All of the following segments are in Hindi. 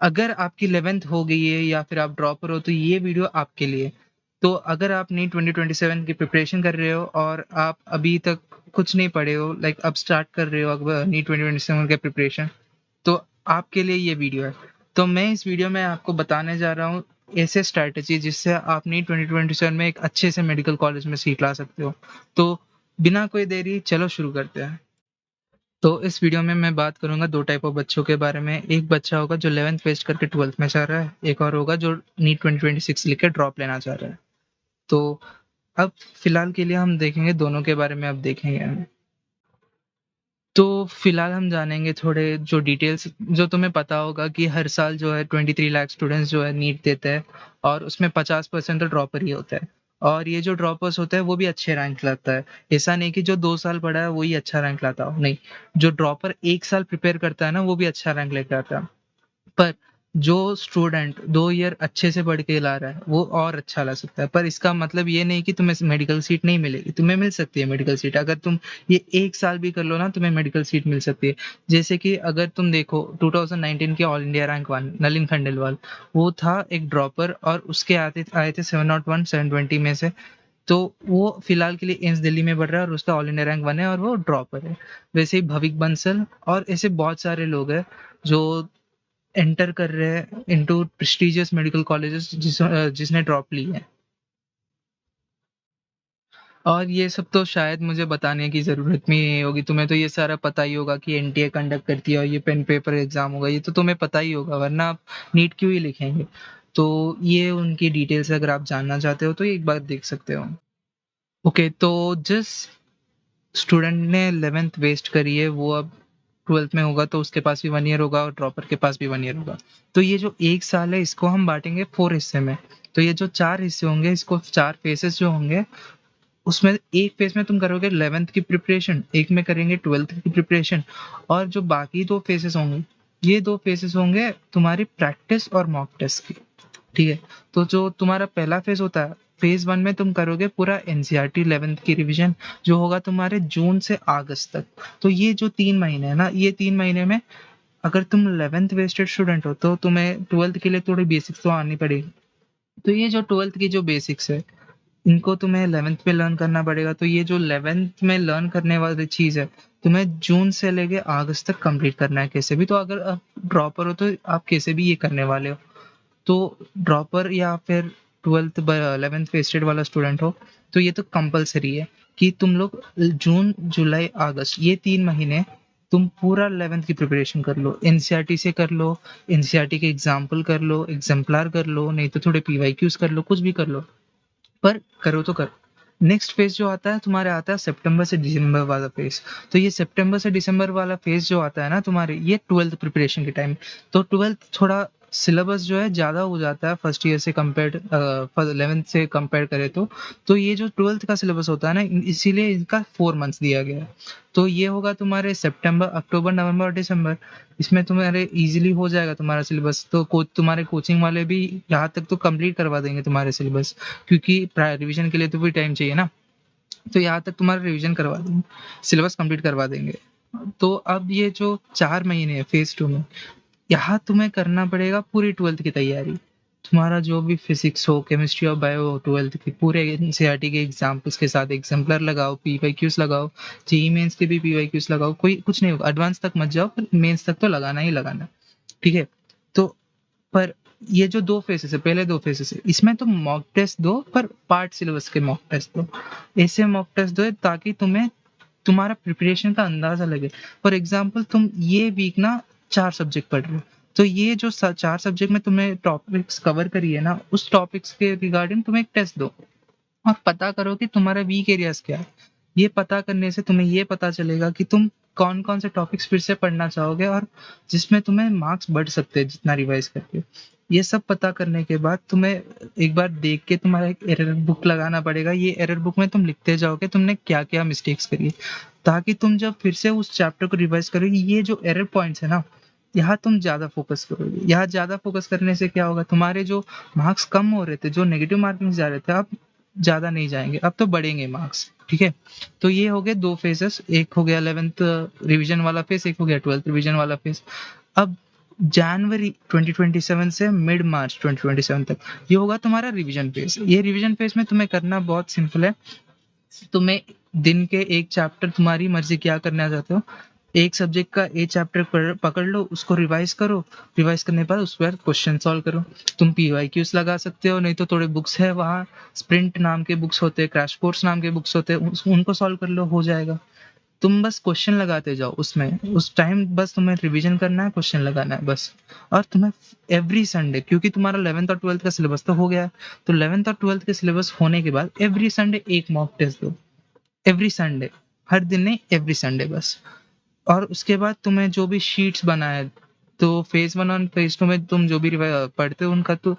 अगर आपकी 11th हो गई है या फिर आप ड्रॉपर हो तो ये वीडियो आपके लिए। तो अगर आप नीट 2027 की प्रिपरेशन कर रहे हो और आप अभी तक कुछ नहीं पढ़े हो, लाइक अब स्टार्ट कर रहे हो अब नीट 2027 का प्रिपरेशन, तो आपके लिए ये वीडियो है। तो मैं इस वीडियो में आपको बताने जा रहा हूँ ऐसे स्ट्रैटेजी जिससे आप नीट 2027 में एक अच्छे से मेडिकल कॉलेज में सीट ला सकते हो। तो बिना कोई देरी चलो शुरू करते हैं। तो इस वीडियो में मैं बात करूँगा 2 टाइप ऑफ बच्चों के बारे में। एक बच्चा होगा जो 11th वेस्ट करके 12th में जा रहा है, एक और होगा जो नीट 2026 लिख के ड्रॉप लेना चाह रहा है। तो अब फिलहाल के लिए हम देखेंगे दोनों के बारे में अब देखेंगे हम। तो फिलहाल हम जानेंगे थोड़े जो डिटेल्स जो तुम्हें पता होगा कि हर साल जो है 23 लाख स्टूडेंट्स जो है नीट देते हैं और उसमें 50% तो ड्रॉपर ही होता है। और ये जो ड्रॉपर्स होता है वो भी अच्छे रैंक लाता है। ऐसा नहीं कि जो 2 साल पढ़ा है वही अच्छा रैंक लाता हो, नहीं। जो ड्रॉपर 1 साल प्रिपेयर करता है ना वो भी अच्छा रैंक लेके आता है। पर जो स्टूडेंट 2 ईयर अच्छे से पढ़ के ला रहा है, वो और अच्छा ला सकता है। पर इसका मतलब ये नहीं कि तुम्हें मेडिकल सीट नहीं मिलेगी, तुम्हें मिल सकती है मेडिकल सीट। अगर तुम ये 1 साल भी कर लो ना, तुम्हें मेडिकल सीट मिल सकती है। जैसे कि अगर तुम देखो 2019 के all India rank 1 Nalin Khandelwal, वो था एक ड्रॉपर और उसके आए थे 701 720 में से। तो वो फिलहाल के लिए एम्स दिल्ली में पढ़ रहा है और उसका ऑल इंडिया रैंक 1 है और वो ड्रॉपर है। वैसे ही भविक बंसल और ऐसे बहुत सारे लोग हैं जो एंटर कर रहे हैं इनटू प्रेस्टिजियस मेडिकल कॉलेजेस जिसने ड्रॉप ली है। और ये सब तो शायद मुझे बताने की ज़रूरत भी नहीं होगी, तुम्हें तो ये सारा पता ही होगा कि एनटीए कंडक्ट करती है और ये पेन पेपर एग्ज़ाम होगा, ये तो तुम्हें पता ही होगा, वरना आप नीट क्यों ही लिखेंगे? तो ये उनकी डिटेल्स अगर आप जानना चाहते हो तो एक बार देख सकते हो। ओके, तो जिस स्टूडेंट ने 11th वेस्ट करी है वो अब 12th में होगा तो उसके पास भी 1 ईयर होगा और ड्रॉपर के पास भी 1 ईयर होगा। तो ये जो 1 साल है इसको हम बाँटेंगे 4 हिस्से में। तो ये जो 4 हिस्से होंगे इसको 4 फेजेस जो होंगे उसमें एक फेज में तुम करोगे 11th की प्रिपरेशन, एक में करेंगे 12th की प्रिपरेशन और जो बाकी 2 फेजेस होंगे, ये 2 फेजेस होंगे तुम्हारी प्रैक्टिस और मॉक टेस्ट की। ठीक है? तो जो तुम्हारा पहला फेज़ होता है, फेज़ 1 में तुम करोगे पूरा एनसीईआरटी 11th की रिवीजन जो होगा तुम्हारे जून से अगस्त तक। तो ये जो 3 महीने हैं ना, ये 3 महीने में अगर तुम 11th वेस्टेड स्टूडेंट हो तो तुम्हें 12th के लिए थोड़ी बेसिक्स तो आनी पड़ेगी। तो ये जो 12th की जो बेसिक्स है, इनको तुम्हें 11th में लर्न करना पड़ेगा। तो ये जो 11th में लर्न करने वाली चीज़ है, तुम्हें जून से लेके अगस्त तक कंप्लीट करना है कैसे भी। तो अगर आप ड्रॉपर हो तो आप कैसे भी ये करने वाले हो। तो ड्रॉपर या फिर 12th 11th वेस्टेड वाला स्टूडेंट हो तो ये तो कंपलसरी है कि तुम लोग जून जुलाई अगस्त ये 3 महीने तुम पूरा 11th की प्रिपरेशन कर लो, एनसीईआरटी से कर लो, एनसीईआरटी के एग्जाम्पल कर लो, एग्जाम्पलर कर लो, नहीं तो थोड़े पीवाईक्यूज कर लो, कुछ भी कर लो, पर करो तो करो। नेक्स्ट फेज जो आता है तुम्हारे आता है सितंबर से दिसंबर वाला फेज। तो ये सितंबर से दिसंबर वाला फेज जो आता है ना तुम्हारे, ये 12th प्रिपरेशन के टाइम। तो 12th थोड़ा सिलेबस जो है ज़्यादा हो जाता है फर्स्ट ईयर से कंपेयर्ड 11th से कंपेयर करें तो ये जो 12th का सिलेबस होता है ना इसीलिए इनका 4 मंथ्स दिया गया है। तो ये होगा तुम्हारे सितंबर अक्टूबर नवंबर और दिसंबर। इसमें तुम्हारे इजीली हो जाएगा तुम्हारा सिलेबस। तो तुम्हारे कोचिंग वाले भी यहाँ तक तो कंप्लीट करवा देंगे तुम्हारे सिलेबस, क्योंकि रिवीजन के लिए तो भी टाइम चाहिए ना। तो यहाँ तक तुम्हारा रिवीजन करवा देंगे, सिलेबस कंप्लीट करवा देंगे। तो अब ये जो 4 महीने है फेज 2 में, यहाँ तुम्हें करना पड़ेगा पूरी 12th की तैयारी। तुम्हारा जो भी फिजिक्स हो, केमिस्ट्री और बायो हो 12th की, पूरे एनसीईआरटी के एग्जाम्पल्स के साथ एग्जाम्पलर लगाओ, पीवाईक्यूज लगाओ, जेईई मेंस के भी पीवाईक्यूज लगाओ। कोई कुछ नहीं होगा, एडवांस तक मत जाओ, पर मेंस तक तो लगाना ही लगाना। ठीक है? तो पर ये जो 2 फेजेस है, पहले 2 फेजेस है, इसमें तुम मॉक टेस्ट दो, पर पार्ट सिलेबस के मॉक टेस्ट दो। ऐसे मॉक टेस्ट दो ताकि तुम्हें तुम्हारा प्रिपरेशन का अंदाजा लगे। फॉर एग्जांपल तुम ये वीक ना 4 सब्जेक्ट पढ़ रहे हो, तो ये जो 4 सब्जेक्ट में तुम्हें टॉपिक्स कवर करी है ना, उस टॉपिक्स के रिगार्डिंग तुम एक टेस्ट दो और पता करो कि तुम्हारा वीक एरियाज क्या है। ये पता करने से तुम्हें ये पता चलेगा कि तुम कौन-कौन से टॉपिक्स फिर से पढ़ना चाहोगे और जिसमें तुम्हें मार्क्स बढ़ सकते हैं जितना रिवाइज़ करके। ये सब पता करने के बाद तुम्हें एक बार देख के तुम्हारा एक एरर बुक लगाना पड़ेगा। ये एरर बुक में तुम लिखते जाओगे तुमने क्या-क्या मिस्टेक्स करी है, ताकि तुम जब फिर से उस चैप्टर को रिवाइज़ करोगे, ये जो एरर पॉइंट्स है ना, यहाँ तुम ज़्यादा फ़ोकस करोगे। यहाँ ज़्यादा फ़ोकस करने से क्या होगा, तुम्हारे जो मार्क्स कम हो रहे थे, जो नेगेटिव मार्किंग जा रहे थे, अब ज़्यादा नहीं जाएँगे, अब तो बढ़ेंगे मार्क्स, ठीक है? तो ये हो गए 2 फेजेस, एक हो गया 11th रिवीजन वाला फेज़, एक हो गया 12th रिवीजन वाला फेज़। अब जनवरी 2027 से मिड मार्च 2027 तक ये होगा तुम्हारा रिवीजन फेज। ये रिवीजन फेज में तुम्हें करना बहुत सिंपल है। तुम्हें दिन के एक चैप्टर, तुम्हारी मर्जी क्या करना चाहते हो, एक सब्जेक्ट का एक चैप्टर पकड़ लो, उसको रिवाइज करो। रिवाइज करने के बाद उस पर क्वेश्चन सॉल्व करो। तुम पीवाईक्यूज लगा सकते हो, नहीं तो थोड़े बुक्स है वहाँ, स्प्रिंट नाम के बुक्स होते हैं, क्रैश कोर्स नाम के बुक्स होते हैं, उनको सॉल्व कर लो, हो जाएगा। तुम बस क्वेश्चन लगाते जाओ उसमें, उस टाइम बस तुम्हें रिवीजन करना है, क्वेश्चन लगाना है बस। और तुम्हें एवरी संडे, क्योंकि तुम्हारा 11th और 12th का सिलेबस तो हो गया है, तो 11th और 12th के सिलेबस होने के बाद एवरी संडे एक मॉक टेस्ट दो। एवरी संडे, हर दिन नहीं, एवरी संडे बस। और उसके बाद तुम्हें जो भी शीट्स बना है, तो फेज 1 और फेज 2 में तुम जो भी पढ़ते हो उनका, तो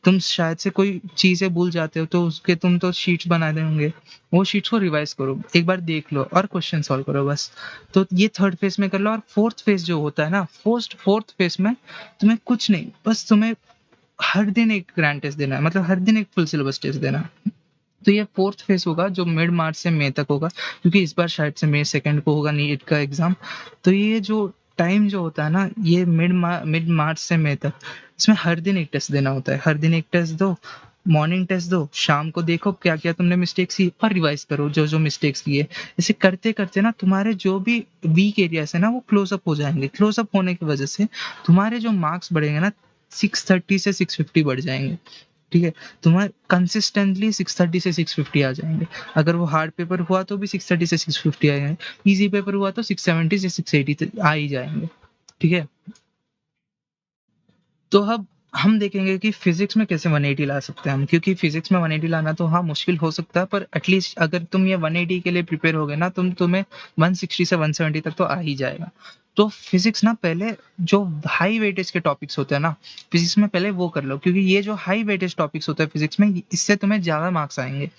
तुम शायद से कोई चीजें भूल जाते हो, तो उसके तुम तो शीट्स बना दे होंगे, वो शीट्स को रिवाइज करो, एक बार देख लो और क्वेश्चन सॉल्व करो बस। तो ये थर्ड फेज में कर लो। और फोर्थ फेज जो होता है ना, फोर्थ फेज में तुम्हें कुछ नहीं, बस तुम्हें हर दिन एक ग्रैंड टेस्ट देना है, मतलब हर दिन एक फुल सिलेबस टेस्ट देना है। तो ये फोर्थ फेज होगा जो मिड मार्च से मई तक होगा, क्योंकि इस बार शायद से मई 2 को होगा नीट का एग्जाम। तो ये जो टाइम जो होता है ना, ये मिड मार्च से मई तक, इसमें हर दिन एक टेस्ट देना होता है। हर दिन एक टेस्ट दो, मॉर्निंग टेस्ट दो, शाम को देखो क्या क्या तुमने मिस्टेक्स की और रिवाइज करो जो जो मिस्टेक्स किए। इसे करते करते ना तुम्हारे जो भी वीक एरियाज है ना, वो क्लोज अप हो जाएंगे। क्लोज अप होने की वजह से तुम्हारे जो मार्क्स बढ़ेंगे ना, 630 से 650 बढ़ जाएंगे। ठीक है, तुम्हारे कंसिस्टेंटली 630 से 650 आ जाएंगे। अगर वो हार्ड पेपर हुआ तो भी 630 से 650 आ जाएंगे, इजी पेपर हुआ तो 670 से 680 तक आ ही जाएंगे। ठीक है, तो अब हम देखेंगे कि फिजिक्स में कैसे 180 ला सकते हैं हम, क्योंकि फिजिक्स में 180 लाना तो हाँ मुश्किल हो सकता है, पर एटलीस्ट अगर तुम ये 180 के लिए प्रिपेयर हो गए ना, तुम्हें 160 से 170 तक तो आ ही जाएगा। तो फिजिक्स ना पहले जो हाई वेटेज के टॉपिक्स होते हैं ना, फिजिक्स में पहले वो कर लो, क्योंकि ये जो हाई वेटेज टॉपिक्स होते हैं फिजिक्स में, इससे तुम्हें ज्यादा मार्क्स आएंगे।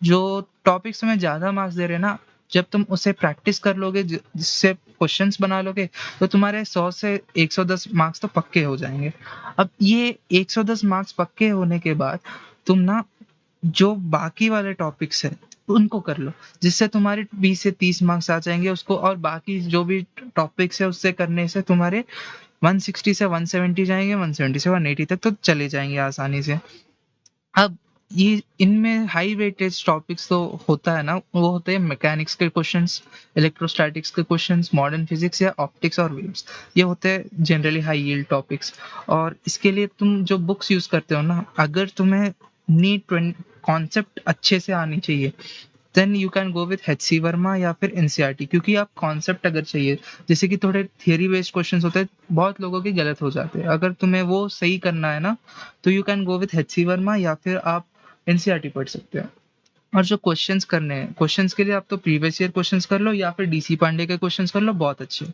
जो टॉपिक्स तुम्हें ज्यादा मार्क्स दे रहे हैं ना, जब तुम उसे प्रैक्टिस कर लोगे, जिससे क्वेश्चंस बना लोगे, तो तुम्हारे 100 से 110 मार्क्स तो पक्के हो जाएंगे। अब ये 110 मार्क्स पक्के होने के बाद तुम ना जो बाकी वाले टॉपिक्स है उनको कर लो, जिससे तुम्हारे 20 से 30 मार्क्स आ जाएंगे उसको, और बाकी जो भी टॉपिक्स है उससे करने से तुम्हारे 160 से 170 जाएंगे, 170 से 180 तक तो चले जाएंगे आसानी से। अब ये इनमें हाई वेटेज टॉपिक्स तो होता है ना, वो होते हैं मैकेनिक्स के क्वेश्चंस, इलेक्ट्रोस्टैटिक्स के क्वेश्चंस, मॉडर्न फिजिक्स या ऑप्टिक्स और वेव्स, ये होते हैं जनरली हाई यील्ड टॉपिक्स। और इसके लिए तुम जो बुक्स यूज करते हो ना, अगर तुम्हें नीट कॉन्सेप्ट अच्छे से आनी चाहिए, then you can go with HC Verma या फिर एनसीईआरटी, क्योंकि आप कॉन्सेप्ट अगर चाहिए, जैसे कि थोड़े थियरी बेस्ड क्वेश्चंस होते हैं, बहुत लोगों के गलत हो जाते हैं, अगर तुम्हें वो सही करना है ना, तो you can go with HC Verma या फिर आप एनसीईआरटी पढ़ सकते हैं। और जो क्वेश्चंस करने हैं, क्वेश्चंस के लिए आप तो प्रीवियस ईयर क्वेश्चंस कर लो या फिर डीसी पांडे के क्वेश्चंस कर लो, बहुत अच्छे।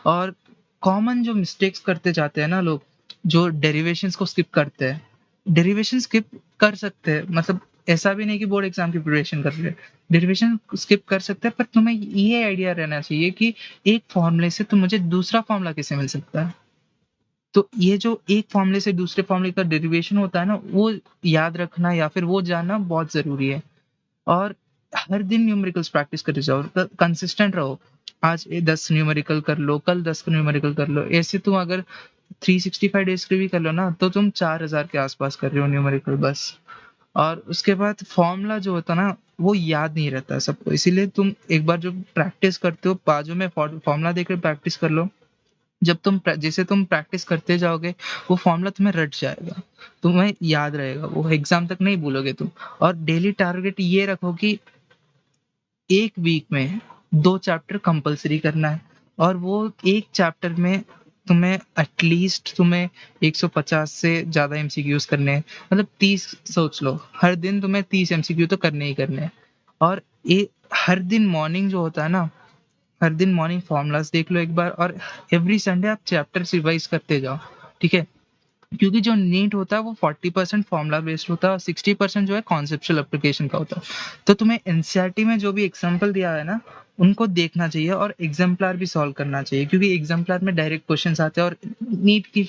और कॉमन जो मिस्टेक्स करते जाते हैं ना लोग, जो डेरिवेशंस को स्किप करते हैं, डेरिवेशन स्किप कर सकते हैं, मतलब ऐसा भी नहीं कि बोर्ड एग्जाम की प्रिपरेशन कर रहे हैं, डेरिवेशन स्किप कर सकते हैं, पर तुम्हें ये आइडिया रहना चाहिए कि एक फॉर्मूले से तो मुझे दूसरा फॉर्मूला कैसे मिल सकता है। तो ये जो एक फॉर्मूले से दूसरे फॉर्मूले का डेरिवेशन होता है ना, वो याद रखना या फिर वो जानना बहुत जरूरी है। और हर दिन न्यूमेरिकल्स प्रैक्टिस करते जाओ, कंसिस्टेंट रहो। आज 10 न्यूमेरिकल कर लो, कल 10 न्यूमेरिकल कर लो, ऐसे तुम अगर 365 डेज के भी कर लो ना, तो तुम 4000 के आसपास कर रहे हो न्यूमेरिकल बस। और उसके बाद फॉर्मूला जो होता है ना, वो याद नहीं रहता है सबको, इसीलिए तुम एक बार जो प्रैक्टिस करते हो, बाजू में फॉर्मूला देकर प्रैक्टिस कर लो। जब जैसे तुम प्रैक्टिस करते जाओगे, वो फॉर्मूला तुम्हें रट जाएगा, तुम्हें याद रहेगा, वो एग्जाम तक नहीं भूलोगे तुम। और डेली टारगेट ये रखो कि एक वीक में 2 चैप्टर कंपलसरी करना है, और वो एक चैप्टर में तुम्हें एटलीस्ट तुम्हें 150 से ज्यादा एमसीक्यूज करने हैं, मतलब 30 सोच लो, हर दिन तुम्हें 30 एमसीक्यू तो करने ही करने हैं। और हर दिन मॉर्निंग जो होता है ना, हर दिन मॉर्निंग फॉर्मूलाज देख लो एक बार, और एवरी संडे आप चैप्टर रिवाइज करते जाओ। ठीक है, क्योंकि जो नीट होता है वो 40% फॉर्मूला बेस्ड होता है और 60% जो है कॉन्सेप्चुअल एप्लीकेशन का होता है। तो तुम्हें एनसीईआरटी में जो भी एग्जाम्पल दिया है ना, उनको देखना चाहिए और एग्जाम्पलर भी सॉल्व करना चाहिए, क्योंकि एग्जाम्पलर में डायरेक्ट क्वेश्चंस आते हैं, और नीट की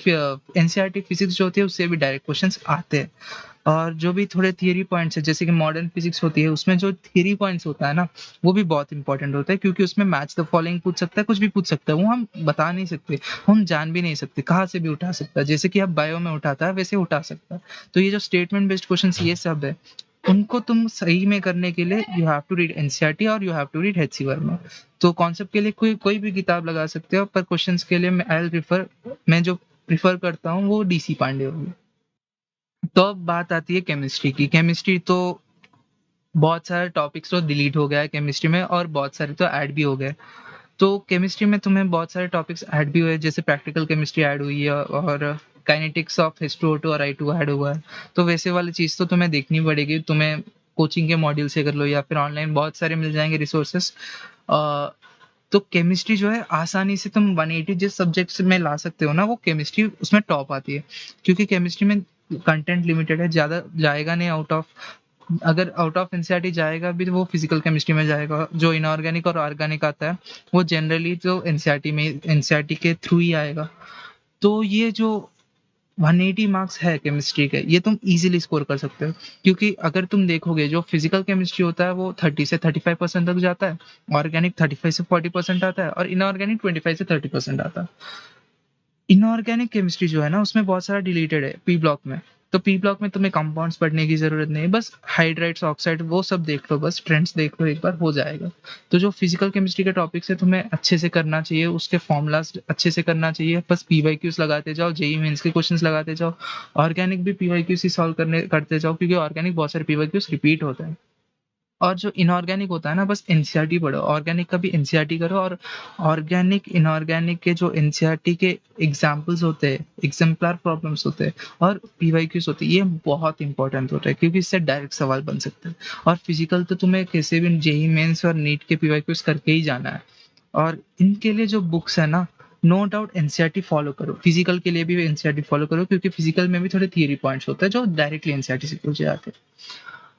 एनसीईआरटी फिजिक्स जो होती है उससे भी डायरेक्ट क्वेश्चंस आते हैं। और जो भी थोड़े थियरी पॉइंट्स हैं, जैसे कि मॉडर्न फिजिक्स होती है, उसमें जो थियरी पॉइंट्स होता है ना, वो भी बहुत इंपॉर्टेंट होता है, क्योंकि उसमें मैच द फॉलोइंग पूछ सकता है, कुछ भी पूछ सकता है, वो हम बता नहीं सकते, हम जान भी नहीं सकते कहाँ से भी उठा सकता है। जैसे कि अब बायो में उठाता है, वैसे उठा सकता है। तो ये जो स्टेटमेंट बेस्ड क्वेश्चन ये सब है, उनको तुम सही में करने के लिए you have to read NCERT और you have to read HC Verma. तो कॉन्सेप्ट के लिए कोई कोई भी किताब लगा सकते हो, पर क्वेश्चंस के लिए मैं जो प्रिफर करता हूँ वो डीसी पांडे होगी। तो अब बात आती है केमिस्ट्री की। केमिस्ट्री तो बहुत सारे टॉपिक्स तो डिलीट हो गया है केमिस्ट्री में, और बहुत सारे तो ऐड भी हो गए। तो केमिस्ट्री में तुम्हें बहुत सारे टॉपिक्स ऐड भी हुए, जैसे प्रैक्टिकल केमिस्ट्री ऐड हुई है, और काइनेटिक्स ऑफ H2O2 और I2 ऐड हुआ है। तो वैसे वाली चीज़ तो तुम्हें देखनी पड़ेगी, तुम्हें कोचिंग के मॉड्यूल से कर लो या फिर ऑनलाइन बहुत सारे मिल जाएँगे रिसोर्सेज़। अ, तो केमिस्ट्री जो है आसानी से तुम 180 जिस सब्जेक्ट्स में ला सकते हो ना, वो केमिस्ट्री उसमें टॉप आती है। क्योंकि केमिस्ट्री में कंटेंट लिमिटेड है, ज़्यादा जाएगा नहीं आउट ऑफ। अगर आउट ऑफ एनसीईआरटी जाएगा भी तो वो फिजिकल केमिस्ट्री में जाएगा। जो इनऑर्गेनिक और ऑर्गेनिक आता है वो जनरली जो एनसीईआरटी के थ्रू ही आएगा। तो ये जो 180 मार्क्स है केमिस्ट्री के, ये तुम इजीली स्कोर कर सकते हो, क्योंकि अगर तुम देखोगे जो फिजिकल केमिस्ट्री होता है वो 30 से 35% तक जाता है, ऑर्गेनिक 35 से 40% आता है, और इनऑर्गेनिक 25 से 30% आता है। इनऑर्गेनिक केमिस्ट्री जो है ना, उसमें बहुत सारा डिलीटेड है पी ब्लॉक में। तो पी ब्लॉक में तुम्हें कंपाउंड्स पढ़ने की जरूरत नहीं है, बस हाइड्राइड्स ऑक्साइड वो सब देख लो, बस ट्रेंड्स देख लो एक बार, हो जाएगा। तो जो फिजिकल केमिस्ट्री के टॉपिक्स है तुम्हें अच्छे से करना चाहिए, उसके फॉर्मूलाज अच्छे से करना चाहिए, बस पीवाईक्यूज लगाते जाओ, जेई मेंस के क्वेश्चंस लगाते जाओ। ऑर्गेनिक भी पीवाईक्यूज ही सॉल्व करने करते जाओ, क्योंकि ऑर्गेनिक बहुत सारे पीवाईक्यूज रिपीट होते हैं। और जो इनऑर्गेनिक होता है ना, बस एनसीईआरटी पढ़ो, ऑर्गेनिक का भी एनसीईआरटी करो। और ऑर्गेनिक इनऑर्गेनिक के जो एनसीईआरटी के एग्जाम्पल्स होते हैं, एग्जाम्पलर प्रॉब्लम्स होते हैं, और पीवाईक्यूज होते हैं, ये बहुत इंपॉर्टेंट होता है, क्योंकि इससे डायरेक्ट सवाल बन सकते हैं। और फिजिकल तो तुम्हें कैसे भी जेई मेंस और नीट के पीवाईक्यूज करके ही जाना है। और इनके लिए जो बुक्स है ना, नो डाउट एनसीईआरटी फॉलो करो, फिजिकल के लिए भी एनसीईआरटी फॉलो करो, क्योंकि फिजिकल में भी थोड़े थियरी पॉइंट्स होते हैं जो डायरेक्टली एनसीईआरटी से पूछे जाते हैं।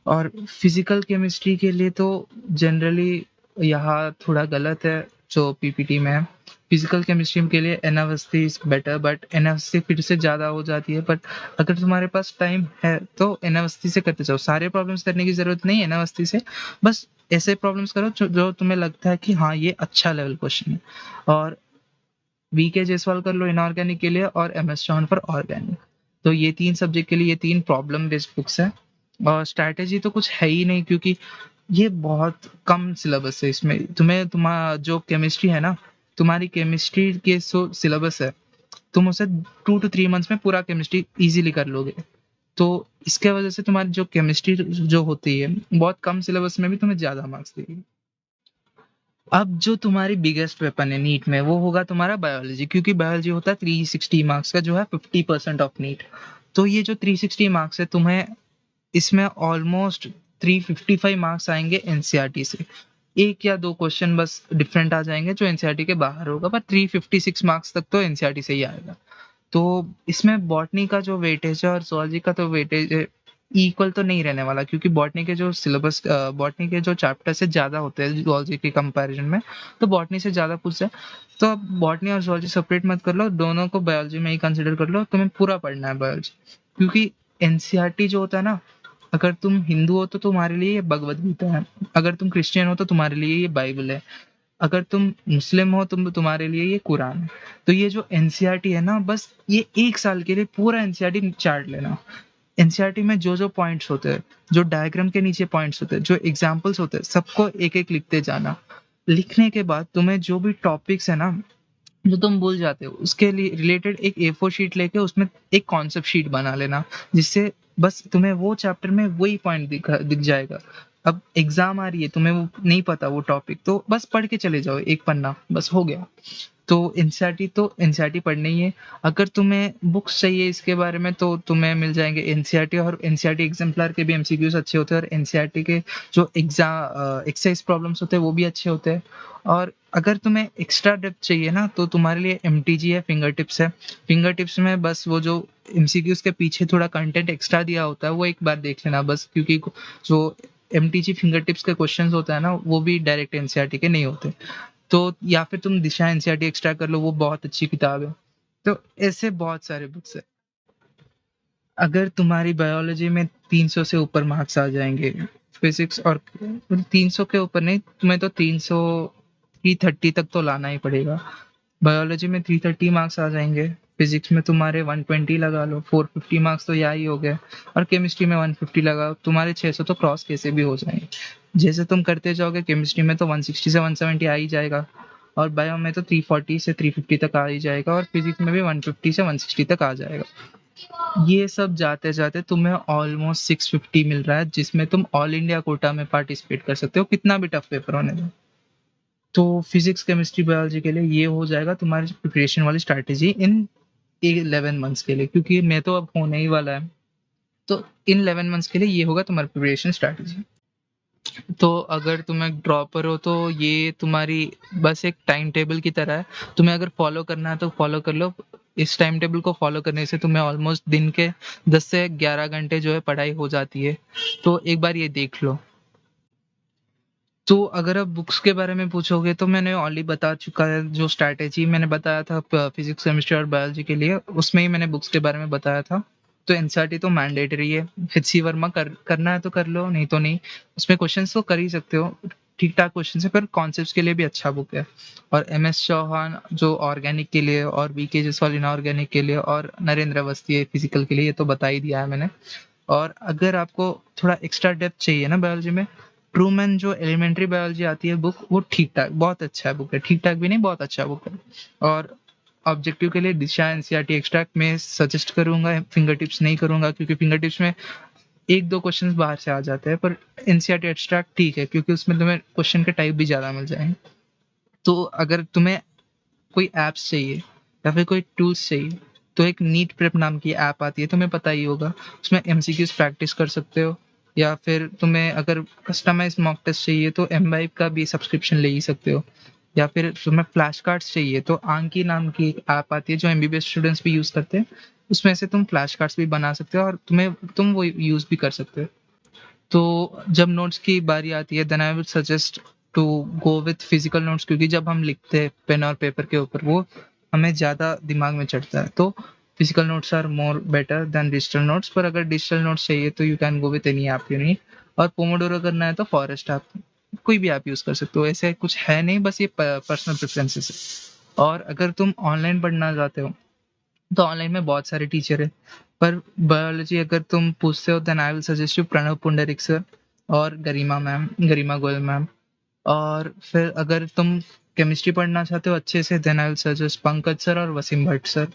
और फिजिकल केमिस्ट्री के लिए तो जनरली यहाँ थोड़ा गलत है जो पीपीटी में है। फिजिकल केमिस्ट्री के लिए N Awasthi is better, but N Awasthi फिर से ज़्यादा हो जाती है। बट अगर तुम्हारे पास टाइम है तो एन अवस्थी से करते जाओ, सारे प्रॉब्लम्स करने की ज़रूरत नहीं है एन अवस्थी से। बस ऐसे प्रॉब्लम्स करो जो तुम्हें लगता है कि हाँ ये अच्छा लेवल क्वेश्चन है। और वी के जायसवाल कर लो इनऑर्गेनिक के लिए, और M S Chauhan for organic. तो ये 3 सब्जेक्ट के लिए ये 3 प्रॉब्लम बेस्ड बुक्स हैं। और स्ट्रैटेजी तो कुछ है ही नहीं, क्योंकि ये बहुत कम सिलेबस है। इसमें तुम्हें जो केमिस्ट्री है ना, तुम्हारी केमिस्ट्री के जो सिलेबस है, तुम उसे 2 टू 3 मंथ्स में पूरा केमिस्ट्री इजीली कर लोगे। तो इसके वजह से तुम्हारी जो केमिस्ट्री जो होती है, बहुत कम सिलेबस में भी तुम्हें ज़्यादा मार्क्स देगी। अब जो तुम्हारी बिगेस्ट वेपन है नीट में, वो होगा तुम्हारा बायोलॉजी, क्योंकि बायोलॉजी होता है 360 मार्क्स का, जो है 50% ऑफ नीट। तो ये जो 360 मार्क्स है, तुम्हें इसमें ऑलमोस्ट 355 मार्क्स आएंगे एनसीईआरटी से। एक या दो क्वेश्चन बस डिफरेंट आ जाएंगे जो एनसीईआरटी के बाहर होगा, पर 356 मार्क्स तक तो एनसीईआरटी से ही आएगा। तो इसमें बॉटनी का जो वेटेज है और zoology का तो वेटेज इक्वल तो नहीं रहने वाला, क्योंकि बॉटनी के जो चैप्टर से ज़्यादा होते हैं zoology के कंपैरिजन में। तो बॉटनी से ज़्यादा पूछते हैं। तो अब बॉटनी और zoology सेपरेट मत कर लो, दोनों को बायोलॉजी में ही कंसिडर कर लो, तुम्हें पूरा पढ़ना है बायोलॉजी। क्योंकि एनसीईआरटी जो होता है ना, अगर तुम हिंदू हो तो तुम्हारे लिए ये भगवद गीता है, अगर तुम क्रिश्चियन हो तो तुम्हारे लिए ये बाइबल है, अगर तुम मुस्लिम हो तुम्हारे लिए ये कुरान है। तो ये जो एनसीईआरटी है ना, बस ये 1 साल के लिए पूरा एनसीईआरटी चाट लेना। एनसीईआरटी में जो पॉइंट्स होते हैं, जो डायग्राम के नीचे पॉइंट्स होते हैं, जो एग्जाम्पल्स होते हैं, सबको एक-एक लिखते जाना। लिखने के बाद तुम्हें जो भी टॉपिक्स है ना, जो तुम भूल जाते हो, उसके लिए रिलेटेड एक A4 शीट लेके उसमें एक कॉन्सेप्ट शीट बना लेना, जिससे बस तुम्हें वो चैप्टर में वही पॉइंट दिख जाएगा। अब एग्ज़ाम आ रही है, तुम्हें वो नहीं पता वो टॉपिक, तो बस पढ़ के चले जाओ 1 पन्ना, बस हो गया। तो एनसीईआरटी पढ़नी ही है। अगर तुम्हें बुक्स चाहिए इसके बारे में, तो तुम्हें मिल जाएँगे एनसीईआरटी, और एनसीईआरटी एग्ज़ाम्पलर के भी एमसीक्यूज़ अच्छे होते हैं, और एनसीईआरटी के जो एक्सरसाइज़ प्रॉब्लम्स होते हैं वो भी अच्छे होते हैं। और अगर तुम्हें एक्स्ट्रा डेप्थ चाहिए ना, तो तुम्हारे लिए एमटीजी है, फिंगर टिप्स है। फिंगर टिप्स में बस वो जो एमसीक्यूज़ के पीछे थोड़ा कंटेंट एक्स्ट्रा दिया होता है, वो एक बार देख लेना बस, क्योंकि जो एमटीजी फिंगर टिप्स के क्वेश्चंस होता है ना, वो भी डायरेक्ट एनसीईआरटी के नहीं होते। तो या फिर तुम दिशा एनसीईआरटी एक्स्ट्रा कर लो, वो बहुत अच्छी किताब है। तो ऐसे बहुत सारे बुक्स है। अगर तुम्हारी बायोलॉजी में 300 से ऊपर मार्क्स आ जाएंगे, फिजिक्स और 300 के ऊपर नहीं, तुम्हें तो 300 330 तक तो लाना ही पड़ेगा। बायोलॉजी में 330 मार्क्स आ जाएंगे, फिजिक्स में तुम्हारे 120 लगा लो, 450 मार्क्स तो यहाँ ही हो गए, और केमिस्ट्री में 150 लगाओ, तुम्हारे 600 तो क्रॉस कैसे भी हो जाएंगे। जैसे तुम करते जाओगे, केमिस्ट्री में तो 160 से 170 आ ही जाएगा, और बायो में तो 340 से 350 तक आ ही जाएगा, और फिजिक्स में भी 150 से 160 तक आ जाएगा। ये सब जाते जाते तुम्हें ऑलमोस्ट 650 मिल रहा है, जिसमें तुम ऑल इंडिया कोटा में पार्टिसिपेट कर सकते हो, कितना भी टफ पेपर होने दो। तो फिजिक्स केमिस्ट्री बायोलॉजी के लिए ये हो जाएगा तुम्हारी प्रिपरेशन वाली स्ट्रैटेजी इन 11 मंथ्स के लिए, क्योंकि मैं तो अब होने ही वाला है। तो इन 11 मंथ्स के लिए ये होगा तुम्हारी प्रिपरेशन स्ट्रैटेजी। तो अगर तुम एक ड्रॉपर हो तो ये तुम्हारी बस एक टाइम टेबल की तरह है, तुम्हें अगर फॉलो करना है तो फॉलो कर लो। इस टाइम टेबल को फॉलो करने से तुम्हें ऑलमोस्ट दिन के 10 से 11 घंटे जो है पढ़ाई हो जाती है, तो एक बार ये देख लो। तो अगर आप बुक्स के बारे में पूछोगे तो मैंने ऑलरेडी बता चुका है, जो स्ट्रैटेजी मैंने बताया था फिजिक्स केमिस्ट्री और बायोलॉजी के लिए, उसमें ही मैंने बुक्स के बारे में बताया था। तो एनसीईआरटी तो मैंडेटरी है, एचसी वर्मा करना है तो कर लो, नहीं तो नहीं। उसमें क्वेश्चंस तो कर ही सकते हो, ठीक ठाक क्वेश्चन है, पर कॉन्सेप्ट्स के लिए भी अच्छा बुक है। और एम एस चौहान जो ऑर्गेनिक के लिए, और वी के जसवाल इनऑर्गेनिक के लिए, और नरेंद्र अवस्थी है फिजिकल के लिए, ये तो बता ही दिया है मैंने। और अगर आपको थोड़ा एक्स्ट्रा डेप्थ चाहिए ना बायोलॉजी में, ट्रूमैन जो एलिमेंट्री बायोलॉजी आती है बुक, वो ठीक ठाक बहुत अच्छा बुक है, ठीक ठाक भी नहीं, बहुत अच्छा बुक है। और ऑब्जेक्टिव के लिए दिशा एनसीईआरटी एक्सट्रैक्ट में सजेस्ट करूंगा, फिंगर टिप्स नहीं करूंगा, क्योंकि फिंगर टिप्स में एक दो क्वेश्चंस बाहर से आ जाते हैं, पर एनसीईआरटी एक्सट्रैक्ट ठीक है, क्योंकि उसमें तुम्हें क्वेश्चन के टाइप भी ज्यादा मिल जाएंगे। तो अगर तुम्हें कोई ऐप्स चाहिए या फिर कोई टूल्स चाहिए, तो एक नीट प्रेप नाम की ऐप आती है, तुम्हें पता ही होगा। उसमें एमसीक्यूज प्रैक्टिस कर सकते हो, या फिर तुम्हें अगर कस्टमाइज मॉक टेस्ट चाहिए तो एमवाइब का भी सब्सक्रिप्शन ले ही सकते हो। या फिर तुम्हें फ्लैश कार्ड्स चाहिए तो आंकी नाम की एक ऐप आती है जो एमबीबीएस स्टूडेंट्स भी यूज करते हैं, उसमें से तुम फ्लैश कार्ड्स भी बना सकते हो, और तुम वो यूज भी कर सकते हो। तो जब नोट्स की बारी आती है, then I would suggest to go with physical notes, क्योंकि जब हम लिखते हैं पेन और पेपर के ऊपर, वो हमें ज़्यादा दिमाग में चढ़ता है। तो physical notes are more better than digital notes, पर अगर डिजिटल नोट्स चाहिए तो you can go with any app you need. और पोमोडोरो करना है तो फॉरेस्ट ऐप, कोई भी ऐप यूज़ कर सकते हो, ऐसे कुछ है नहीं, बस ये पर्सनल प्रेफरेंसेस है। और अगर तुम ऑनलाइन पढ़ना चाहते हो तो ऑनलाइन में बहुत सारे टीचर है, पर बायोलॉजी अगर तुम पूछते हो then I will suggest you Pranav Pundarik sir, और गरिमा मैम, गरिमा गोयल मैम। और फिर अगर तुम केमिस्ट्री पढ़ना चाहते हो अच्छे से, then I will suggest Pankaj sir और वसीम भट्ट सर।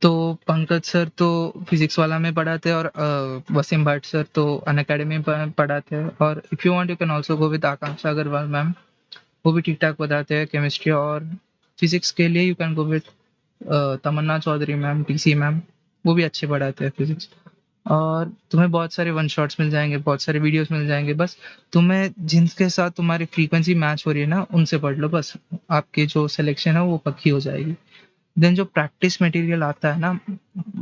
तो पंकज सर तो फिजिक्स वाला में पढ़ाते हैं, और वसीम भट्ट सर तो अनअकैडमी में पढ़ाते हैं। और if you want you can also go with Akanksha Agarwal ma'am, वो भी ठीक ठाक बताते हैं केमिस्ट्री। और फिजिक्स के लिए you can go with Tamanna Chaudhary ma'am, TC ma'am, वो भी अच्छे पढ़ाते हैं फिजिक्स। और तुम्हें बहुत सारे वन शॉट्स मिल जाएंगे, बहुत सारे वीडियोस मिल जाएंगे, बस तुम्हें जिनके साथ तुम्हारी फ्रीक्वेंसी मैच हो रही है ना, उनसे पढ़ लो, बस आपकी जो सिलेक्शन है वो पक्की हो जाएगी। देन जो प्रैक्टिस मटेरियल आता है ना,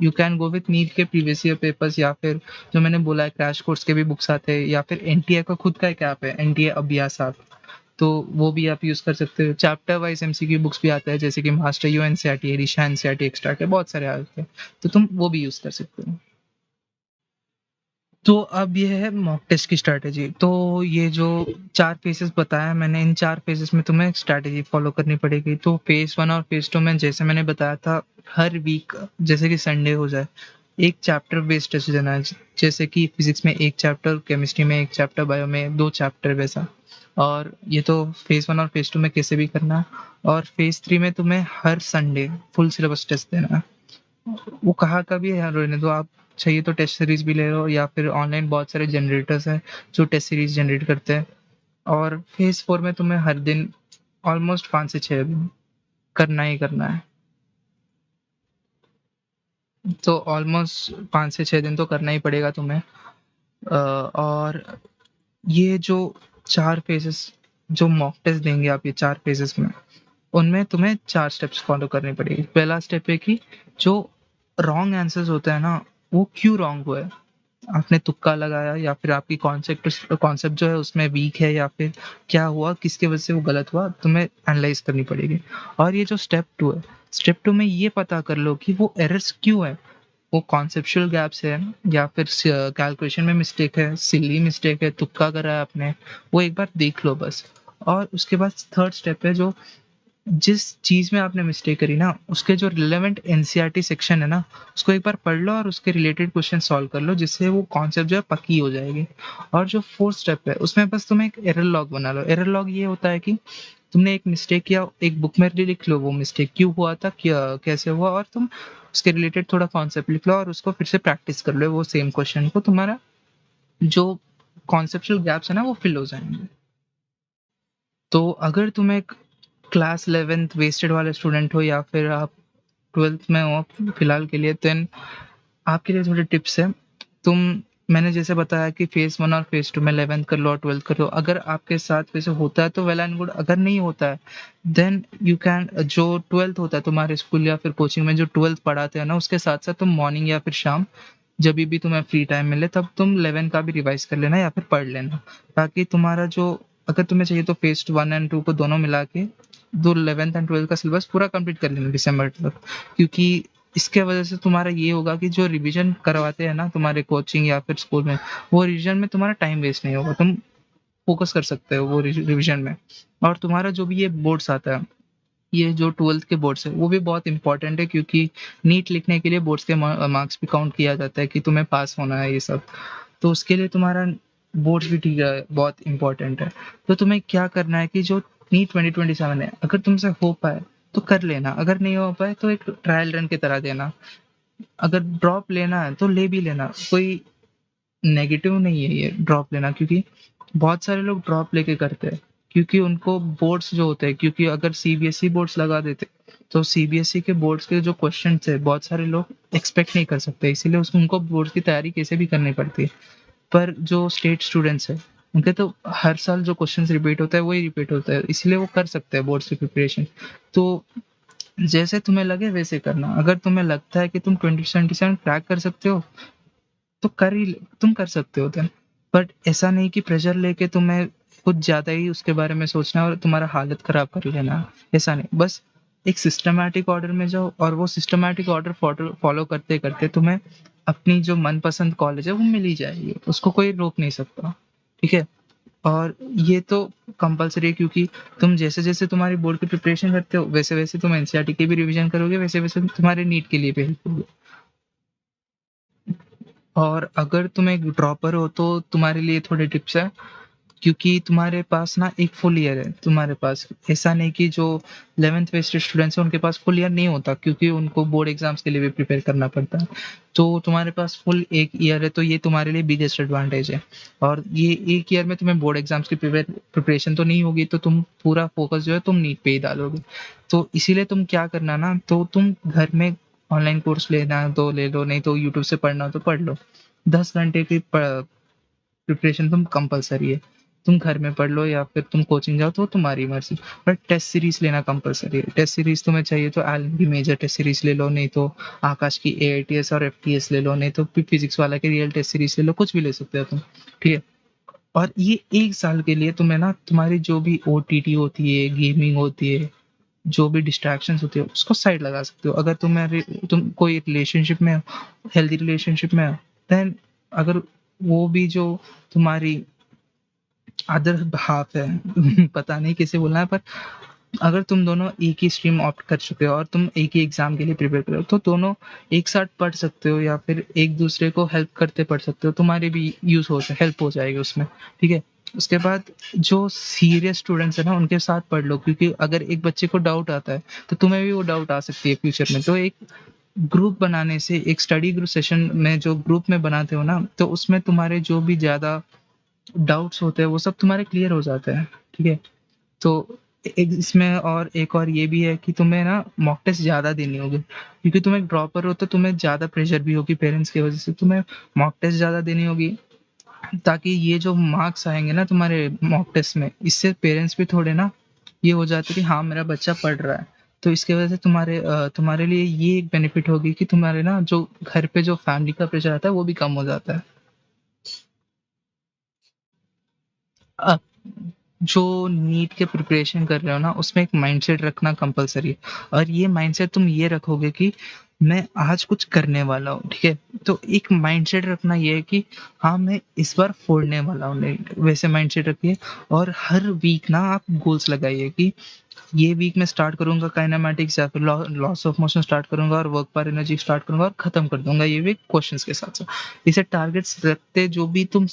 you can go with NEET के प्रीवियस ईयर पेपर्स, या फिर जो मैंने बोला है क्रैश कोर्स के भी बुक्स आते हैं, या फिर एनटीए का खुद का एक ऐप है, एनटीए अभ्यास ऐप, तो वो भी आप यूज कर सकते हो। चैप्टर वाइज एमसीक्यू बुक्स भी आता है, जैसे कि मास्टर यू एनसीईआरटी है, दिशा एनसीईआरटी एक्स्ट्रा के बहुत सारे आते हैं, तो तुम वो भी यूज कर सकते हो। तो अब ये है मॉक टेस्ट की स्ट्रैटेजी। तो ये जो 4 फेजेस बताया मैंने, इन 4 फेजेस में तुम्हें स्ट्रैटेजी फॉलो करनी पड़ेगी। तो फेज 1 और फेज 2 में जैसे मैंने बताया था, हर वीक जैसे कि संडे हो जाए, एक चैप्टर बेस्ड टेस्ट देना है। जैसे कि फिजिक्स में 1 चैप्टर, केमिस्ट्री में 1 चैप्टर, बायो में 2 चैप्टर वैसा। और ये तो फेज 1 और फेज 2 में कैसे भी करना है। और फेज 3 में तुम्हें हर संडे फुल सिलेबस टेस्ट देना है। वो कहाँ का भी है रहने दो, आप चाहिए तो टेस्ट सीरीज भी ले लो, या फिर ऑनलाइन बहुत सारे जनरेटर्स हैं जो टेस्ट सीरीज जनरेट करते हैं। और फेज 4 में तुम्हें हर दिन ऑलमोस्ट 5 से 6 दिन करना ही करना है। तो ऑलमोस्ट 5 से 6 दिन तो करना ही पड़ेगा तुम्हें। और ये जो 4 फेजेस, जो मॉक टेस्ट देंगे आप, ये 4 फेजेस में, उनमें तुम्हें 4 स्टेप्स फॉलो करनी पड़ेगी। पहला स्टेप है कि जो रॉन्ग आंसर्स होते हैं ना, वो क्यों रॉन्ग हुआ है, आपने तुक्का लगाया, या फिर आपकी कॉन्सेप्ट जो है उसमें वीक है, या फिर क्या हुआ, किसकी वजह से वो गलत हुआ, तुम्हें एनालाइज करनी पड़ेगी। और ये जो स्टेप 2 है, स्टेप 2 में ये पता कर लो कि वो एरर्स क्यों है। वो कॉन्सेप्चुअल गैप्स है या फिर कैलकुलेशन में मिस्टेक है, सिली मिस्टेक है, तुक्का करा है आपने, वो एक बार देख लो बस। और उसके बाद थर्ड स्टेप है, जो जिस चीज़ में आपने मिस्टेक करी ना, उसके जो रिलेवेंट एनसीईआरटी सेक्शन है ना, उसको एक बार पढ़ लो और उसके रिलेटेड क्वेश्चन सॉल्व कर लो, जिससे वो कॉन्सेप्ट जो है पक्की हो जाएगी। और जो फोर्थ स्टेप है, उसमें बस तुम एक एरर लॉग बना लो। एरर लॉग ये होता है कि तुमने एक मिस्टेक किया, एक बुक में लिख लो वो मिस्टेक क्यों हुआ था, क्या कैसे हुआ, और तुम उसके रिलेटेड थोड़ा कॉन्सेप्ट लिख लो और उसको फिर से प्रैक्टिस कर लो वो सेम क्वेश्चन को। तुम्हारा जो कॉन्सेप्चुअल गैप्स है ना, वो फिल हो जाएंगे। तो अगर तुम एक क्लास 11th वेस्टेड वाले स्टूडेंट हो या फिर आप 12th में हो फिलहाल के लिए, देन आपके लिए थोड़े टिप्स हैं। तुम मैंने जैसे बताया कि फेज़ 1 और फेज़ 2 में 11th कर लो और 12th कर लो। अगर आपके साथ वैसे होता है तो वेल एंड गुड, अगर नहीं होता है देन यू कैन, जो 12th होता है तुम्हारे स्कूल या फिर कोचिंग में जो 12th पढ़ाते हैं ना, उसके साथ-साथ तुम मॉर्निंग या फिर शाम जभी भी तुम्हें फ्री टाइम मिले तब तुम 11 का भी रिवाइज़ कर लेना या फिर पढ़ लेना। ताकि तुम्हारा जो, अगर तुम्हें चाहिए तो फेज़ 1 एंड 2 को दोनों मिला के दो 11th एंड 12th का सिलेबस पूरा कंप्लीट कर लेना दिसंबर तक। क्योंकि इसके वजह से तुम्हारा ये होगा कि जो रिवीजन करवाते हैं ना तुम्हारे कोचिंग या फिर स्कूल में, वो रिवीजन में तुम्हारा टाइम वेस्ट नहीं होगा। तुम फ़ोकस कर सकते हो वो रिवीजन में। और तुम्हारा जो भी ये बोर्ड्स आता है, ये जो 12th के बोर्ड्स है वो भी बहुत इंपॉर्टेंट है, क्योंकि नीट लिखने के लिए बोर्ड्स के मार्क्स भी काउंट किया जाता है कि तुम्हें पास होना है ये सब। तो उसके लिए तुम्हारा बोर्ड्स भी ठीक है, बहुत इंपॉर्टेंट है। तो तुम्हें क्या करना है कि जो नीट 2027 है, अगर तुमसे हो पाए तो कर लेना, अगर नहीं हो पाए तो एक ट्रायल रन की तरह देना। अगर ड्रॉप लेना है तो ले भी लेना, कोई नेगेटिव नहीं है ये ड्रॉप लेना, क्योंकि बहुत सारे लोग ड्रॉप लेके करते हैं क्योंकि उनको बोर्ड्स जो होते हैं, क्योंकि अगर सीबीएसई बोर्ड्स लगा देते तो सीबीएसई के बोर्ड्स के जो क्वेश्चन थे बहुत सारे लोग एक्सपेक्ट नहीं कर सकते, इसीलिए उनको बोर्ड्स की तैयारी कैसे भी करनी पड़ती है। पर जो स्टेट स्टूडेंट्स है उनके तो हर साल जो क्वेश्चंस रिपीट होता है वही रिपीट होता है, इसलिए वो कर सकते हैं बोर्ड्स की प्रिपरेशन। तो जैसे तुम्हें लगे वैसे करना। अगर तुम्हें लगता है कि तुम 2077 क्रैक कर सकते हो तो तुम कर सकते हो देन। बट ऐसा नहीं कि प्रेशर लेके तुम्हें कुछ ज़्यादा ही उसके बारे में सोचना है और तुम्हारा हालत ख़राब कर लेना है, ऐसा नहीं। बस एक सिस्टमैटिक ऑर्डर में जाओ और वो सिस्टमैटिक ऑर्डर फ़ॉलो करते-करते तुम्हें अपनी जो मनपसंद कॉलेज है वो मिल ही जाएगी, उसको कोई रोक नहीं सकता, ठीक है? और ये तो कंपल्सरी है, क्योंकि तुम जैसे-जैसे तुम्हारी बोर्ड की प्रिपरेशन करते हो, वैसे-वैसे तुम एनसीईआरटी की भी रिवीजन करोगे, वैसे-वैसे तुम्हारे नीट के लिए भी हेल्प होगी। और अगर तुम एक ड्रॉपर हो तो तुम्हारे लिए थोड़े टिप्स हैं, क्योंकि तुम्हारे पास ना एक फुल ईयर है तुम्हारे पास। ऐसा नहीं कि जो 11th वेस्टेड स्टूडेंट्स हैं उनके पास फुल ईयर नहीं होता, क्योंकि उनको बोर्ड एग्ज़ाम्स के लिए भी प्रिपेयर करना पड़ता है। तो तुम्हारे पास फुल 1 ईयर है, तो ये तुम्हारे लिए बिगेस्ट एडवांटेज है। और ये 1 ईयर में तुम्हें बोर्ड एग्ज़ाम्स की प्रिपरेशन तो नहीं होगी, तो तुम पूरा फ़ोकस जो है तुम नीट पे ही डालोगे। तो इसीलिए तुम क्या करना ना, तो तुम घर में ऑनलाइन कोर्स लेना है तो ले लो, नहीं तो यूट्यूब से पढ़ना हो तो पढ़ लो। 10 घंटे की प्रिपरेशन तुम कंपल्सरी है। तुम घर में पढ़ लो या फिर तुम कोचिंग जाओ तो तुम्हारी मर्ज़ी। बट टेस्ट सीरीज़ लेना कंपल्सरी है। टेस्ट सीरीज़ तुम्हें चाहिए तो एलन की मेजर टेस्ट सीरीज़ ले लो, नहीं तो आकाश की एआईटीएस और एफटीएस ले लो, नहीं तो फिजिक्स वाला की रियल टेस्ट सीरीज़ ले लो, कुछ भी ले सकते हो तुम, ठीक है? और ये 1 साल के लिए तुम्हें ना तुम्हारी जो भी ओटीटी होती है, गेमिंग होती है, जो भी डिस्ट्रैक्शंस होती है, उसको साइड लगा सकते हो। अगर तुम कोई रिलेशनशिप में हो, हेल्दी रिलेशनशिप में हो, देन अगर वो भी जो तुम्हारी अदर हाफ है पता नहीं कैसे बोलना है, पर अगर तुम दोनों एक ही स्ट्रीम ऑप्ट कर चुके हो और तुम एक ही एग्ज़ाम के लिए प्रिपेयर कर रहे हो, तो दोनों एक साथ पढ़ सकते हो या फिर एक-दूसरे को हेल्प करते पढ़ सकते हो। तुम्हारी भी हेल्प हो जाएगी उसमें, ठीक है? उसके बाद जो सीरियस स्टूडेंट्स हैं ना, उनके साथ पढ़ लो, क्योंकि अगर एक बच्चे को डाउट आता है, तो तुम्हें भी वो डाउट आ सकती है फ्यूचर में। तो एक ग्रुप बनाने से, एक स्टडी ग्रुप सेशन में जो ग्रुप में बनाते हो ना, तो उसमें तुम्हारे जो भी ज़्यादा डाउट्स होते हैं वो सब तुम्हारे क्लियर हो जाते हैं, ठीक है? तो एक इसमें और एक और ये भी है कि तुम्हें ना मॉक टेस्ट ज़्यादा देनी होगी, क्योंकि तुम एक ड्रॉपर हो तो तुम्हें ज़्यादा प्रेशर भी होगी पेरेंट्स की वज़ह से, तुम्हें मॉक टेस्ट ज़्यादा देनी होगी, ताकि ये जो मार्क्स आएँगे ना तुम्हारे मॉक टेस्ट में, इससे पेरेंट्स भी थोड़े ना ये हो जाते हैं कि हाँ, मेरा बच्चा पढ़ रहा है। तो इसकी वज़ह से तुम्हारे लिए ये एक बेनिफिट होगी कि तुम्हारे ना जो घर पे जो फैमिली का प्रेशर आता है वो भी कम हो जाता है। अ, जो नीट के प्रिपरेशन कर रहे हो ना, उसमें एक माइंडसेट रखना कंपल्सरी है, और ये माइंडसेट तुम ये रखोगे कि मैं आज कुछ करने वाला हूँ, ठीक है? तो एक माइंडसेट रखना ये है कि हाँ, मैं इस बार फोड़ने वाला हूँ नेट, वैसे माइंडसेट रखिए। और हर वीक ना आप गोल्स लगाइए कि ये वीक मैं स्टार्ट करूँगा काइनेमैटिक्स या फिर लॉस ऑफ मोशन स्टार्ट करूँगा और वर्क पर एनर्जी स्टार्ट करूँगा और खत्म कर दूँगा ये वीक क्वेश्चंस के साथ-साथ। इसे टारगेट्स रखते जो भी तुम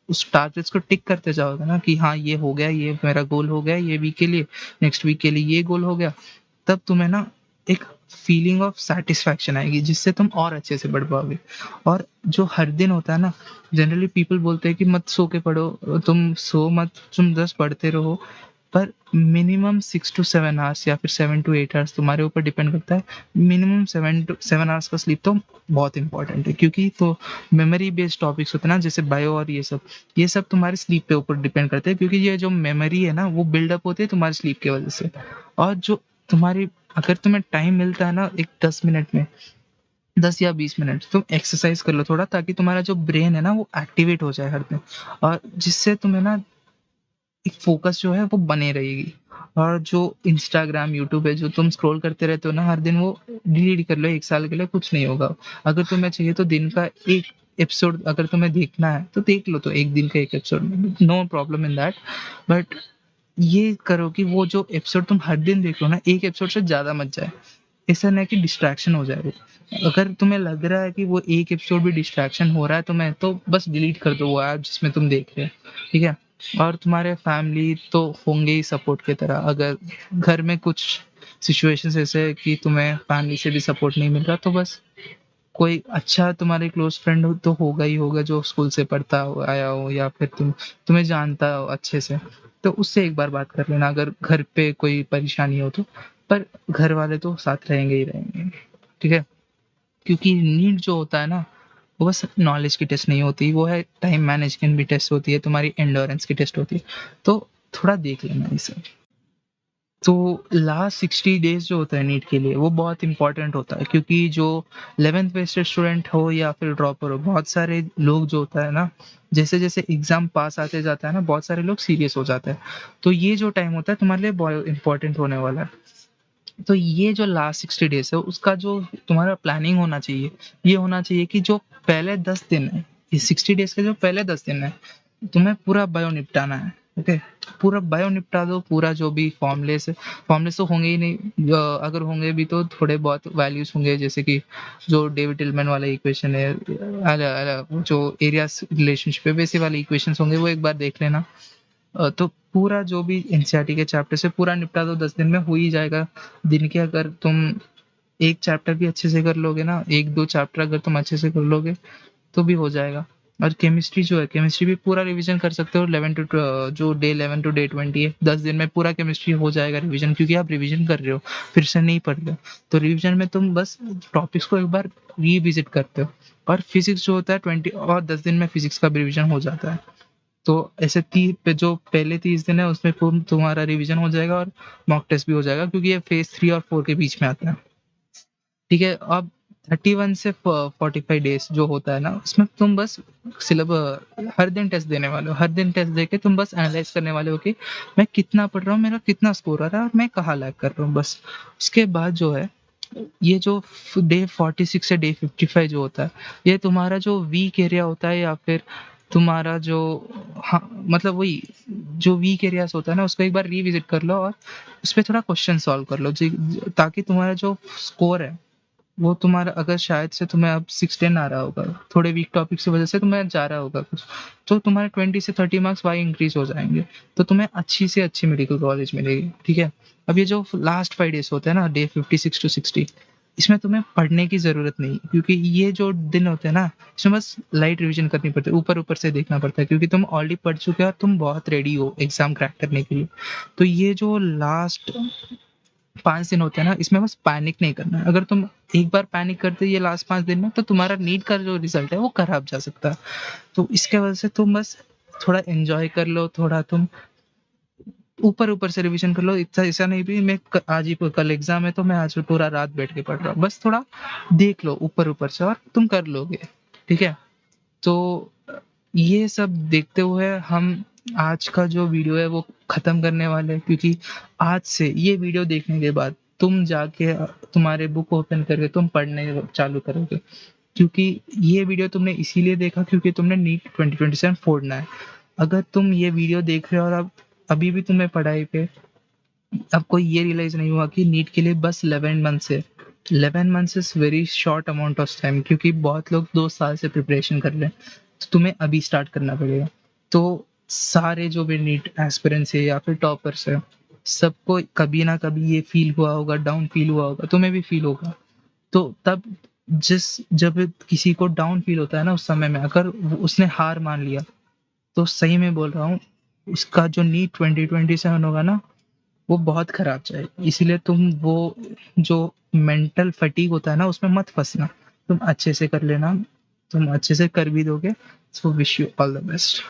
उस टारगेट्स को टिक करते जाओगे ना कि हाँ, ये हो गया, ये मेरा गोल हो गया ये वीक के लिए, नेक्स्ट वीक के लिए ये गोल हो गया, तब तुम्हें ना एक फीलिंग ऑफ सैटिस्फैक्शन आएगी जिससे तुम और अच्छे से बढ़ पाओगे। और जो हर दिन होता है ना, जनरली पीपल बोलते हैं कि मत सो के पढ़ो, तुम सो मत, तुम बस पढ़ते रहो। पर मिनिमम 6 टू 7 आवर्स या फिर 7 टू 8 आवर्स तुम्हारे ऊपर डिपेंड करता है। मिनिमम 7 आवर्स का स्लीप तो बहुत इंपॉर्टेंट है, क्योंकि तो मेमोरी बेस्ड टॉपिक्स होते हैं ना जैसे बायो और ये सब तुम्हारे स्लीप पे ऊपर डिपेंड करते हैं, क्योंकि ये जो मेमोरी है ना वो बिल्डअप होती है तुम्हारे स्लीप की वजह से। और जो तुम्हारी अगर तुम्हें टाइम मिलता है ना एक 10 मिनट में, 10 या 20 मिनट तुम एक्सरसाइज कर लो थोड़ा, ताकि तुम्हारा जो ब्रेन है ना वो एक्टिवेट हो जाए हर दिन, और जिससे तुम्हें ना एक फोकस जो है वो बने रहेगी। और जो इंस्टाग्राम यूट्यूब है जो तुम स्क्रॉल करते रहते हो ना हर दिन, वो डिलीट कर लो, 1 साल के लिए कुछ नहीं होगा। अगर तुम्हें चाहिए तो दिन का एक एपिसोड अगर तुम्हें देखना है तो देख लो, तो एक दिन का एक episode, no problem in that. But ये करो कि वो जो एपिसोड तुम हर दिन देख लो ना, एक एपिसोड से ज्यादा मत जाए। ऐसा नहीं कि डिस्ट्रैक्शन हो जाए वो। अगर तुम्हें लग रहा है कि वो एक एपिसोड भी डिस्ट्रैक्शन हो रहा है, तो मैं तो बस डिलीट कर दो वो ऐप जिसमें तुम देख रहे हो, ठीक है? और तुम्हारे फैमिली तो होंगे ही सपोर्ट की तरह। अगर घर में कुछ सिचुएशंस ऐसे है कि तुम्हें फैमिली से भी सपोर्ट नहीं मिल रहा, तो बस कोई अच्छा तुम्हारे क्लोज फ्रेंड हो तो होगा ही होगा, जो स्कूल से पढ़ता हो आया हो या फिर तुम्हें जानता हो अच्छे से, तो उससे एक बार बात कर लेना अगर घर पे कोई परेशानी हो तो। पर घर वाले तो साथ रहेंगे ही रहेंगे, ठीक है? क्योंकि नीड जो होता है ना, वो बस नॉलेज की टेस्ट नहीं होती, वो है टाइम मैनेजमेंट भी टेस्ट होती है, तुम्हारी एंडोरेंस की टेस्ट होती है। तो थोड़ा देख लेना इसे। तो लास्ट 60 डेज़ जो होता है नीट के लिए वो बहुत इम्पोर्टेंट होता है, क्योंकि जो 11th बेस्ड स्टूडेंट हो या फिर ड्रॉपर हो, बहुत सारे लोग जो होता है ना, जैसे-जैसे एग्ज़ाम पास आते जाता है ना, बहुत सारे लोग सीरियस हो जाते हैं। तो ये जो टाइम होता है तुम्हारे लिए बहुत इम्पोर्टेंट होने वाला है। तो ये जो लास्ट 60 डेज़ है उसका जो तुम्हारा प्लानिंग होना चाहिए, ये होना चाहिए कि जो पहले 10 दिन है, ये 60 डेज़ के जो पहले 10 दिन है, तुम्हें पूरा बायो निपटाना है, ओके? पूरा बायो निपटा दो, पूरा जो भी फॉर्मूलेस तो होंगे ही नहीं, अगर होंगे भी तो थोड़े बहुत वैल्यूज़ होंगे, जैसे कि जो डेविड टिलमैन वाला इक्वेशन है, जो एरियाज़ रिलेशनशिप है, वैसे वाले इक्वेशंस होंगे, वो एक बार देख लेना। तो पूरा जो भी एनसीईआरटी के चैप्टर से पूरा निपटा दो, 10 दिन में हो ही जाएगा। दिन के अगर तुम 1 चैप्टर भी अच्छे से कर लोगे ना, 1-2 चैप्टर अगर तुम अच्छे से कर लोगे, तो भी हो जाएगा। और केमिस्ट्री जो है, केमिस्ट्री भी पूरा रिवीजन कर सकते हो, 11 टू जो डे 11 टू डे 20 है, 10 दिन में पूरा केमिस्ट्री हो जाएगा रिवीजन, क्योंकि आप रिवीजन कर रहे हो, फिर से नहीं पढ़ रहे हो। तो रिवीजन में तुम बस टॉपिक्स को एक बार रिविजिट करते हो। और फिजिक्स जो होता है 20 और 10 दिन में फिजिक्स का भी रिवीजन हो जाता है। तो ऐसे जो पहले 30 दिन है उसमें पूर्ण तुम्हारा रिवीजन हो जाएगा और मॉक टेस्ट भी हो जाएगा, क्योंकि ये फेज 3 और 4 के बीच में आता है, ठीक है? अब 31 से 45 डेज जो होता है ना, उसमें तुम बस हर दिन टेस्ट देने वाले हो, हर दिन टेस्ट देके तुम बस एनालाइज करने वाले हो कि मैं कितना पढ़ रहा हूँ, मेरा कितना स्कोर आ रहा है और मैं कहाँ लैग कर रहा हूँ, बस। उसके बाद जो है, ये जो डे 46 से डे 55 जो होता है, ये तुम्हारा जो वीक एरिया होता है या फिर तुम्हारा जो, हाँ, मतलब वही जो वीक एरियाज होता है ना, उसको एक बार रिविजिट कर लो और उस पे थोड़ा क्वेश्चन सॉल्व कर लो, ताकि तुम्हारा जो स्कोर है वो तुम्हारा, अगर शायद से तुम्हें अब 610 आ रहा होगा, थोड़े वीक टॉपिक की वजह से तुम्हें जा रहा होगा कुछ, तो तुम्हारे 20 से 30 मार्क्स वाई इंक्रीज हो जाएंगे। तो तुम्हें अच्छी से अच्छी मेडिकल कॉलेज मिलेगी, ठीक है? अब ये जो लास्ट 5 डेज होते हैं ना, डे 56 टू 60, इसमें तुम्हें पढ़ने की जरूरत नहीं, क्योंकि ये जो दिन होते हैं ना, इसमें बस लाइट रिवीजन करनी पड़ती है, ऊपर ऊपर से देखना पड़ता है, क्योंकि तुम ऑलरेडी पढ़ चुके हो और तुम बहुत रेडी हो एग्जाम क्रैक करने के लिए। तो ये जो लास्ट 5 दिन होते हैं ना, इसमें बस पैनिक नहीं करना है। अगर तुम एक बार पैनिक करते ये लास्ट 5 दिन में, तो तुम्हारा नीट का जो रिजल्ट है वो खराब जा सकता है। तो इसके वजह से तुम बस थोड़ा एन्जॉय कर लो, थोड़ा तुम ऊपर-ऊपर से रिवीजन कर लो। इतना ऐसा नहीं भी मैं आज ही कल एग्ज़ाम है तो मैं आज पूरा रात बैठ के पढ़ रहा हूँ। बस थोड़ा देख लो ऊपर-ऊपर से और तुम कर लोगे, ठीक है? तो ये सब देखते हुए हम आज का जो वीडियो है वो ख़त्म करने वाले हैं, क्योंकि आज से ये वीडियो देखने के बाद तुम जाके तुम्हारे बुक ओपन करके तुम पढ़ने चालू करोगे। क्योंकि ये वीडियो तुमने इसीलिए देखा क्योंकि तुमने नीट 2027 फोड़ना है। अगर तुम ये वीडियो देख रहे हो और अब अभी भी तुम्हें पढ़ाई पे आपको ये रियलाइज़ नहीं हुआ कि नीट के लिए बस 11 मंथ्स है। 11 months is very short amount of time क्योंकि बहुत लोग 2 साल से प्रिपरेशन कर रहे हैं। तो तुम्हें अभी स्टार्ट करना पड़ेगा। तो सारे जो भी नीट एस्पिरेंट्स है या फिर टॉपर्स हैं, सबको कभी ना कभी ये फ़ील हुआ होगा, डाउन फ़ील हुआ होगा, तुम्हें भी फ़ील होगा। तो तब जब किसी को डाउन फ़ील होता है ना उस समय में अगर उसने हार मान लिया, तो सही में बोल रहा हूँ, उसका जो नीट 2027 होगा ना वो बहुत खराब जाएगी। इसीलिए तुम वो जो मेंटल फटीग होता है ना उसमें मत फँसना। तुम अच्छे से कर लेना, तुम अच्छे से कर भी दोगे। So wish you all the best.